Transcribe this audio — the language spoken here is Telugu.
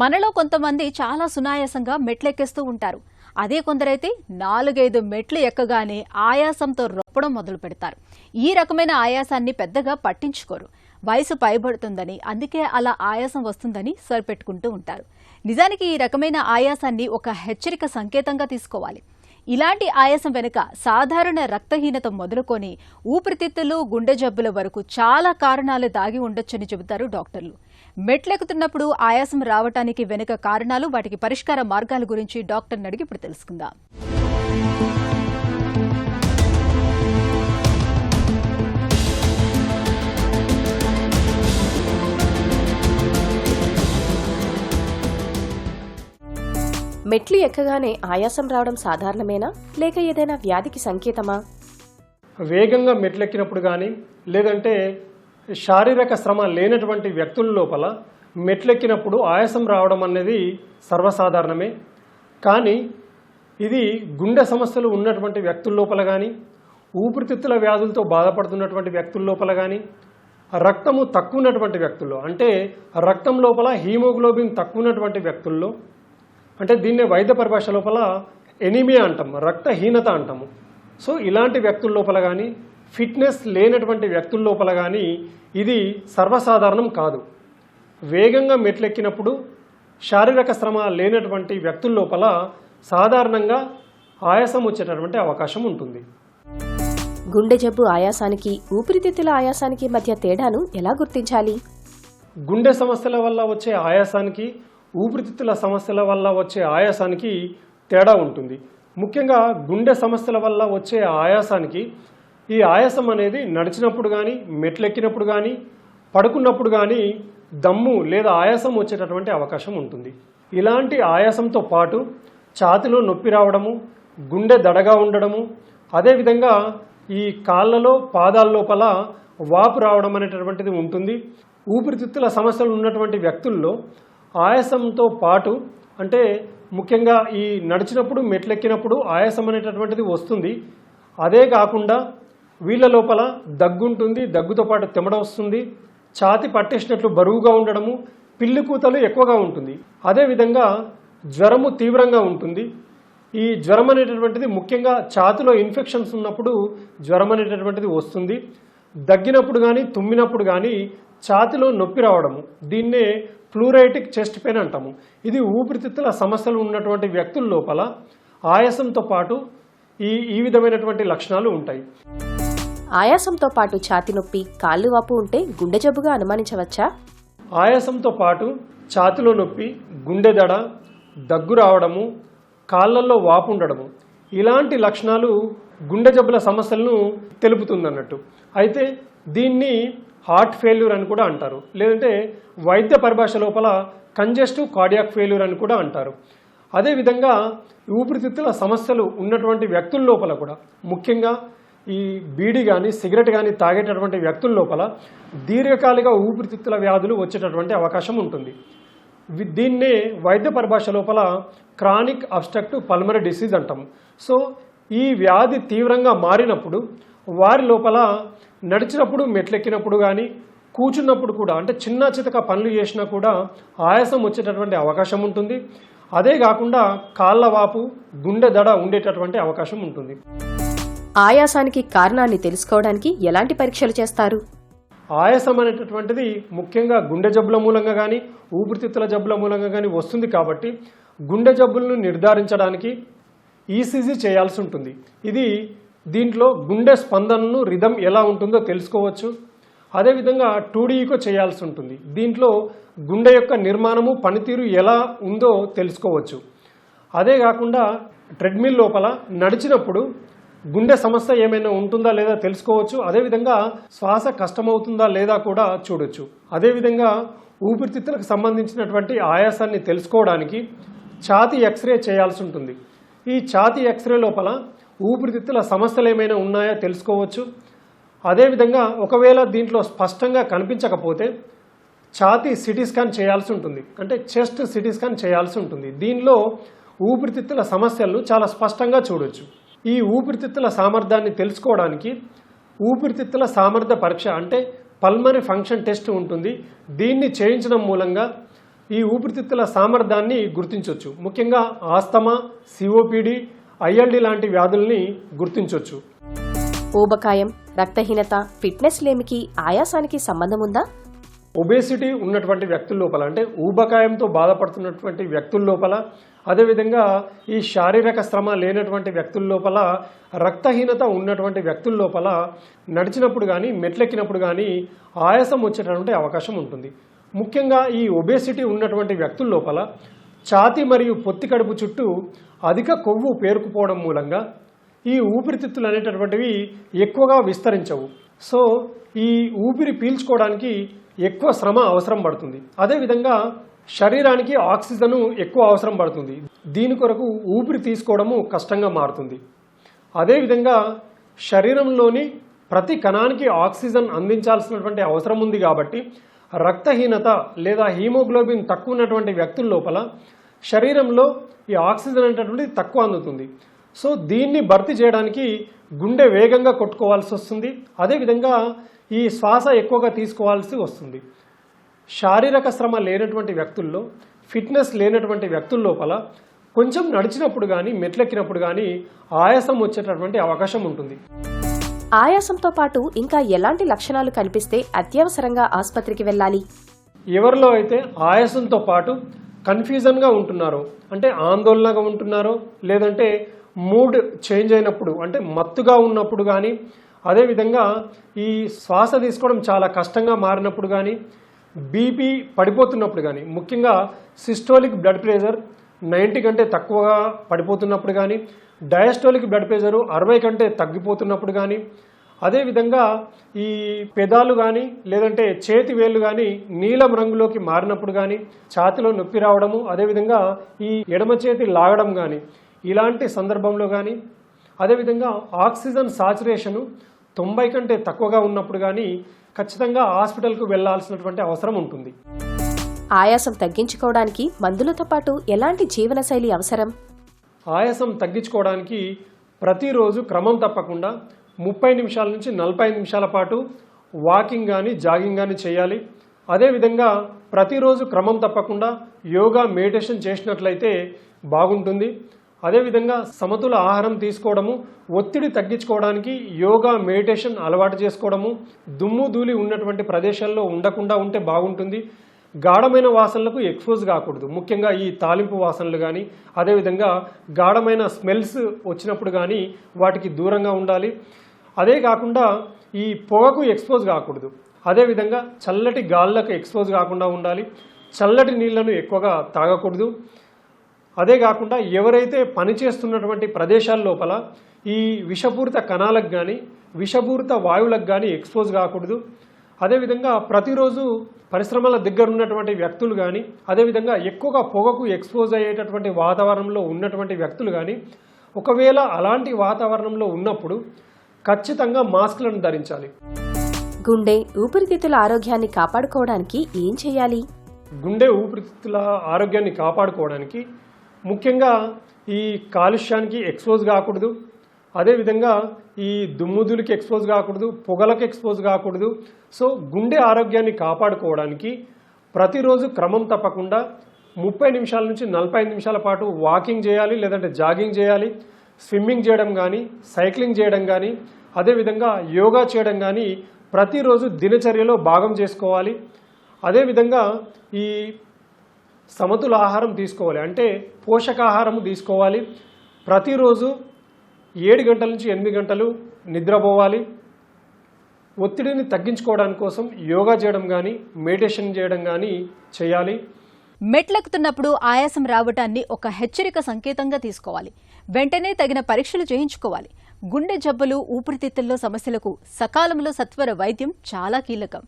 మనలో కొంతమంది చాలా సునాయాసంగా మెట్లెక్కేస్తూ ఉంటారు. అదే కొందరైతే 4-5 మెట్లు ఎక్కగానే ఆయాసంతో రొప్పడం మొదలు పెడతారు. ఈ రకమైన ఆయాసాన్ని పెద్దగా పట్టించుకోరు. వయసు పైబడుతుందని, అందుకే అలా ఆయాసం వస్తుందని సరిపెట్టుకుంటూ ఉంటారు. నిజానికి ఈ రకమైన ఆయాసాన్ని ఒక హెచ్చరిక సంకేతంగా తీసుకోవాలి. ఇలాంటి ఆయాసం వెనుక సాధారణ రక్తహీనత మొదలుకొని ఊపిరితిత్తులు, గుండె జబ్బుల వరకు చాలా కారణాలు దాగి ఉండొచ్చని చెబుతారు డాక్టర్లు. మెట్లెక్కుతున్నప్పుడు ఆయాసం రావటానికి వెనుక కారణాలు, వాటికి పరిష్కార మార్గాల గురించి డాక్టర్ని అడిగి ఇప్పుడు తెలుసుకుందాం. మెట్లు ఎక్కగానే ఆయాసం రావడం సాధారణమేనా, లేక ఏదైనా వ్యాధికి సంకేతమా? వేగంగా మెట్లెక్కినప్పుడు కానీ, లేదంటే శారీరక శ్రమ లేనటువంటి వ్యక్తుల లోపల మెట్లెక్కినప్పుడు ఆయాసం రావడం అనేది సర్వసాధారణమే. కానీ ఇది గుండె సమస్యలు ఉన్నటువంటి వ్యక్తుల లోపల కానీ, ఊపిరితిత్తుల వ్యాధులతో బాధపడుతున్నటువంటి వ్యక్తుల లోపల కానీ, రక్తము తక్కువ ఉన్నటువంటి వ్యక్తుల్లో, అంటే రక్తం లోపల హీమోగ్లోబిన్ తక్కువ ఉన్నటువంటి వ్యక్తుల్లో, అంటే దీన్నే వైద్య పరిభాష లోపల ఎనీమియా అంటాము, రక్తహీనత అంటాము. సో ఇలాంటి వ్యక్తుల లోపల కానీ, ఫిట్నెస్ లేనటువంటి వ్యక్తుల లోపల కానీ ఇది సర్వసాధారణం కాదు. వేగంగా మెట్లెక్కినప్పుడు శారీరక శ్రమ లేనటువంటి వ్యక్తుల లోపల సాధారణంగా ఆయాసం వచ్చేటటువంటి అవకాశం ఉంటుంది. గుండె జబ్బు ఆయాసానికి, ఊపిరితిత్తుల ఆయాసానికి మధ్య తేడాను ఎలా గుర్తించాలి? గుండె సమస్యల వల్ల వచ్చే ఆయాసానికి, ఊపిరితిత్తుల సమస్యల వల్ల వచ్చే ఆయాసానికి తేడా ఉంటుంది. ముఖ్యంగా గుండె సమస్యల వల్ల వచ్చే ఆయాసానికి ఈ ఆయాసం అనేది నడిచినప్పుడు కానీ, మెట్లెక్కినప్పుడు కానీ, పడుకున్నప్పుడు కానీ దమ్ము లేదా ఆయాసం వచ్చేటటువంటి అవకాశం ఉంటుంది. ఇలాంటి ఆయాసంతో పాటు ఛాతీలో నొప్పి రావడము, గుండె దడగా ఉండడము, అదేవిధంగా ఈ కాళ్ళలో, పాదాల లోపల వాపు రావడం అనేటటువంటిది ఉంటుంది. ఊపిరితిత్తుల సమస్యలు ఉన్నటువంటి వ్యక్తుల్లో ఆయాసంతో పాటు, అంటే ముఖ్యంగా ఈ నడిచినప్పుడు, మెట్లెక్కినప్పుడు ఆయాసం అనేటటువంటిది వస్తుంది. అదే కాకుండా వీళ్ళ లోపల దగ్గు ఉంటుంది, దగ్గుతో పాటు తెమడ వస్తుంది, ఛాతీ పట్టేసినట్లు బరువుగా ఉండడము, పిల్లి కూతలు ఎక్కువగా ఉంటుంది. అదేవిధంగా జ్వరము తీవ్రంగా ఉంటుంది. ఈ జ్వరం అనేటటువంటిది ముఖ్యంగా ఛాతీలో ఇన్ఫెక్షన్స్ ఉన్నప్పుడు జ్వరం అనేటటువంటిది వస్తుంది. దగ్గినప్పుడు కానీ, తుమ్మినప్పుడు కానీ ఛాతీలో నొప్పి రావడము, దీన్నే ప్లూరైటిక్ చెస్ట్ పెయిన్ అంటాము. ఇది ఊపిరితిత్తుల సమస్యలు ఉన్నటువంటి వ్యక్తుల లోపల ఆయాసంతో పాటు ఈ విధమైనటువంటి లక్షణాలు ఉంటాయి. ఆయాసంతో పాటు ఛాతీ నొప్పి, కాళ్ళు వాపు ఉంటే గుండె జబ్బుగా అనుమానించవచ్చా? ఆయాసంతో పాటు ఛాతీలో నొప్పి, గుండె దడ, దగ్గు రావడము, కాళ్ళల్లో వాపు ఉండడము, ఇలాంటి లక్షణాలు గుండె జబ్బుల సమస్యలను తెలుపుతుందన్నట్టు. అయితే దీన్ని హార్ట్ ఫెయిల్యూర్ అని కూడా అంటారు, లేదంటే వైద్య పరిభాష లోపల కంజెస్టివ్ కార్డియాక్ ఫెయిల్యూర్ అని కూడా అంటారు. అదేవిధంగా ఊపిరితిత్తుల సమస్యలు ఉన్నటువంటి వ్యక్తుల లోపల కూడా, ముఖ్యంగా ఈ బీడీ కానీ, సిగరెట్ కానీ తాగేటటువంటి వ్యక్తుల లోపల దీర్ఘకాలిక ఊపిరితిత్తుల వ్యాధులు వచ్చేటటువంటి అవకాశం ఉంటుంది. దీన్నే వైద్య పరిభాష లోపల క్రానిక్ అబ్స్ట్రక్టివ్ పల్మనరీ డిసీజ్ అంటాము. సో ఈ వ్యాధి తీవ్రంగా మారినప్పుడు వారి లోపల నడిచినప్పుడు, మెట్లెక్కినప్పుడు కానీ, కూర్చున్నప్పుడు కూడా, అంటే చిన్న చితక పనులు చేసినా కూడా ఆయాసం వచ్చేటటువంటి అవకాశం ఉంటుంది. అదే కాకుండా కాళ్ళ వాపు, గుండె దడ ఉండేటటువంటి అవకాశం ఉంటుంది. ఆయాసానికి కారణాన్ని తెలుసుకోవడానికి ఎలాంటి పరీక్షలు చేస్తారు? ఆయాసం అనేటటువంటిది ముఖ్యంగా గుండె జబ్బుల మూలంగా కానీ, ఊపిరితిత్తుల జబ్బుల మూలంగా కానీ వస్తుంది. కాబట్టి గుండె జబ్బులను నిర్ధారించడానికి ఈసీజీ చేయాల్సి ఉంటుంది. దీంట్లో గుండె స్పందనను, రిథమ్ ఎలా ఉంటుందో తెలుసుకోవచ్చు. అదేవిధంగా 2D ఈకో చేయాల్సి ఉంటుంది. దీంట్లో గుండె యొక్క నిర్మాణము, పనితీరు ఎలా ఉందో తెలుసుకోవచ్చు. అదే కాకుండా ట్రెడ్మిల్ లోపల నడిచినప్పుడు గుండె సమస్య ఏమైనా ఉంటుందా లేదా తెలుసుకోవచ్చు. అదేవిధంగా శ్వాస కష్టమవుతుందా లేదా కూడా చూడొచ్చు. అదేవిధంగా ఊపిరితిత్తులకు సంబంధించినటువంటి ఆయాసాన్ని తెలుసుకోవడానికి ఛాతీ ఎక్స్రే చేయాల్సి ఉంటుంది. ఈ ఛాతీ ఎక్స్రే లోపల ఊపిరితిత్తుల సమస్యలు ఏమైనా ఉన్నాయో తెలుసుకోవచ్చు. అదేవిధంగా ఒకవేళ దీంట్లో స్పష్టంగా కనిపించకపోతే ఛాతీ సిటీ స్కాన్ చేయాల్సి ఉంటుంది, అంటే చెస్ట్ సిటీ స్కాన్ చేయాల్సి ఉంటుంది. దీనిలో ఊపిరితిత్తుల సమస్యలను చాలా స్పష్టంగా చూడొచ్చు. ఈ ఊపిరితిత్తుల సామర్థ్యాన్ని తెలుసుకోవడానికి ఊపిరితిత్తుల సామర్థ్య పరీక్ష, అంటే పల్మనరీ ఫంక్షన్ టెస్ట్ ఉంటుంది. దీన్ని చేయించడం మూలంగా ఈ ఊపిరితిత్తుల సామర్థ్యాన్ని గుర్తించవచ్చు. ముఖ్యంగా ఆస్తమా, సిఓపిడి, ఐఎల్డి లాంటి వ్యాధుల్ని గుర్తించవచ్చు. ఊబకాయం, రక్తహీనత, ఫిట్నెస్ లేమికి ఆయాసానికి సంబంధం ఉందా? ఒబేసిటీ ఉన్నటువంటి వ్యక్తుల లోపల, అంటే ఊబకాయంతో బాధపడుతున్నటువంటి వ్యక్తుల లోపల, అదేవిధంగా ఈ శారీరక శ్రమ లేనటువంటి వ్యక్తుల లోపల, రక్తహీనత ఉన్నటువంటి వ్యక్తుల లోపల నడిచినప్పుడు కానీ మెట్లెక్కినప్పుడు కానీ ఆయాసం వచ్చేటటువంటి అవకాశం ఉంటుంది. ముఖ్యంగా ఈ ఒబేసిటీ ఉన్నటువంటి వ్యక్తుల లోపల ఛాతీ మరియు పొత్తి కడుపు చుట్టూ అధిక కొవ్వు పేరుకుపోవడం మూలంగా ఈ ఊపిరితిత్తులు అనేటటువంటివి ఎక్కువగా విస్తరించవు. సో ఈ ఊపిరి పీల్చుకోవడానికి ఎక్కువ శ్రమ అవసరం పడుతుంది. అదేవిధంగా శరీరానికి ఆక్సిజన్ ఎక్కువ అవసరం పడుతుంది. దీని కొరకు ఊపిరి తీసుకోవడము కష్టంగా మారుతుంది. అదేవిధంగా శరీరంలోని ప్రతి కణానికి ఆక్సిజన్ అందించాల్సినటువంటి అవసరం ఉంది కాబట్టి రక్తహీనత లేదా హీమోగ్లోబిన్ తక్కువ ఉన్నటువంటి వ్యక్తుల లోపల శరీరంలో ఈ ఆక్సిజన్ అనేటటువంటిది తక్కువ అందుతుంది. సో దీన్ని భర్తీ చేయడానికి గుండె వేగంగా కొట్టుకోవాల్సి వస్తుంది. అదేవిధంగా ఈ శ్వాస ఎక్కువగా తీసుకోవాల్సి వస్తుంది. శారీరక శ్రమ లేనటువంటి వ్యక్తుల్లో, ఫిట్నెస్ లేనటువంటి వ్యక్తుల లోపల కొంచెం నడిచినప్పుడు కానీ మెట్లెక్కినప్పుడు కానీ ఆయాసం వచ్చేటటువంటి అవకాశం ఉంటుంది. ఆయాసంతో పాటు ఇంకా ఎలాంటి లక్షణాలు కనిపిస్తే అత్యవసరంగా ఆసుపత్రికి వెళ్ళాలి? ఎవరిలో అయితే ఆయాసంతో పాటు కన్ఫ్యూజన్గా ఉంటున్నారో, అంటే ఆందోళనగా ఉంటున్నారో, లేదంటే మూడ్ చేంజ్ అయినప్పుడు, అంటే మత్తుగా ఉన్నప్పుడు కానీ, అదేవిధంగా ఈ శ్వాస తీసుకోవడం చాలా కష్టంగా మారినప్పుడు కానీ, బీపీ పడిపోతున్నప్పుడు కానీ, ముఖ్యంగా సిస్టోలిక్ బ్లడ్ ప్రెషర్ 90 కంటే తక్కువగా పడిపోతున్నప్పుడు కానీ, డయాస్టోలిక్ బ్లడ్ ప్రెషరు 60 కంటే తగ్గిపోతున్నప్పుడు కానీ, అదేవిధంగా ఈ పెదాలు కానీ లేదంటే చేతి వేళ్ళు కానీ నీలం రంగులోకి మారినప్పుడు కానీ, ఛాతిలో నొప్పి రావడము, అదేవిధంగా ఈ ఎడమ చేతి లాగడం కానీ, ఇలాంటి సందర్భంలో కానీ, అదేవిధంగా ఆక్సిజన్ సాచురేషను 90 కంటే తక్కువగా ఉన్నప్పుడు కానీ ఖచ్చితంగా హాస్పిటల్కు వెళ్లాల్సినటువంటి అవసరం ఉంటుంది. ఆయాసం తగ్గించుకోవడానికి మందులతో పాటు ఎలాంటి జీవనశైలి అవసరం? ఆయాసం తగ్గించుకోవడానికి ప్రతిరోజు క్రమం తప్పకుండా 30 నిమిషాల నుంచి 45 నిమిషాల పాటు వాకింగ్ కానీ జాగింగ్ కానీ చేయాలి. అదేవిధంగా ప్రతిరోజు క్రమం తప్పకుండా యోగా, మెడిటేషన్ చేసినట్లయితే బాగుంటుంది. అదేవిధంగా సమతుల ఆహారం తీసుకోవడము, ఒత్తిడి తగ్గించుకోవడానికి యోగా, మెడిటేషన్ అలవాటు చేసుకోవడము, దుమ్ము ధూళి ఉన్నటువంటి ప్రదేశాల్లో ఉండకుండా ఉంటే బాగుంటుంది. గాఢమైన వాసనలకు ఎక్స్పోజ్ కాకూడదు. ముఖ్యంగా ఈ తాలింపు వాసనలు కానీ, అదేవిధంగా గాఢమైన స్మెల్స్ వచ్చినప్పుడు కానీ వాటికి దూరంగా ఉండాలి. అదే కాకుండా ఈ పొగకు ఎక్స్పోజ్ కాకూడదు. అదేవిధంగా చల్లటి గాళ్ళకు ఎక్స్పోజ్ కాకుండా ఉండాలి. చల్లటి నీళ్లను ఎక్కువగా తాగకూడదు. అదే కాకుండా ఎవరైతే పనిచేస్తున్నటువంటి ప్రదేశాల లోపల ఈ విషపూరిత కణాలకు కానీ విషపూరిత వాయువులకు కానీ ఎక్స్పోజ్ కాకూడదు. అదేవిధంగా ప్రతిరోజు పరిశ్రమల దగ్గర ఉన్నటువంటి వ్యక్తులు కానీ, అదేవిధంగా ఎక్కువగా పొగకు ఎక్స్పోజ్ అయ్యేటటువంటి వాతావరణంలో ఉన్నటువంటి వ్యక్తులు కానీ, ఒకవేళ అలాంటి వాతావరణంలో ఉన్నప్పుడు ఖచ్చితంగా మాస్కులను ధరించాలి. గుండె, ఊపిరితిత్తుల ఆరోగ్యాన్ని కాపాడుకోవడానికి ఏం చేయాలి? గుండె, ఊపిరితిత్తుల ఆరోగ్యాన్ని కాపాడుకోవడానికి ముఖ్యంగా ఈ కాలుష్యానికి ఎక్స్పోజ్ కాకూడదు. అదేవిధంగా ఈ దుమ్ముదులకి ఎక్స్పోజ్ కాకూడదు, పొగలకు ఎక్స్పోజ్ కాకూడదు. సో గుండె ఆరోగ్యాన్ని కాపాడుకోవడానికి ప్రతిరోజు క్రమం తప్పకుండా 30 నిమిషాల నుంచి 45 నిమిషాల పాటు వాకింగ్ చేయాలి, లేదంటే జాగింగ్ చేయాలి. స్విమ్మింగ్ చేయడం కానీ, సైక్లింగ్ చేయడం కానీ, అదేవిధంగా యోగా చేయడం కానీ ప్రతిరోజు దినచర్యలో భాగం చేసుకోవాలి. అదేవిధంగా ఈ సమతుల ఆహారం తీసుకోవాలి, అంటే పోషకాహారం తీసుకోవాలి. ప్రతిరోజు 7 గంటల నుంచి 8 గంటలు నిద్రపోవాలి. ఒత్తిడిని తగ్గించుకోవడానికి కోసం యోగా చేయడం కానీ, మెడిటేషన్ చేయడం కానీ చేయాలి. మెట్లెక్కుతున్నప్పుడు ఆయాసం రావటాన్ని ఒక హెచ్చరిక సంకేతంగా తీసుకోవాలి. వెంటనే తగిన పరీక్షలు చేయించుకోవాలి. గుండె జబ్బులు, ఊపిరితిత్తుల్లో సమస్యలకు సకాలంలో సత్వర వైద్యం చాలా కీలకం.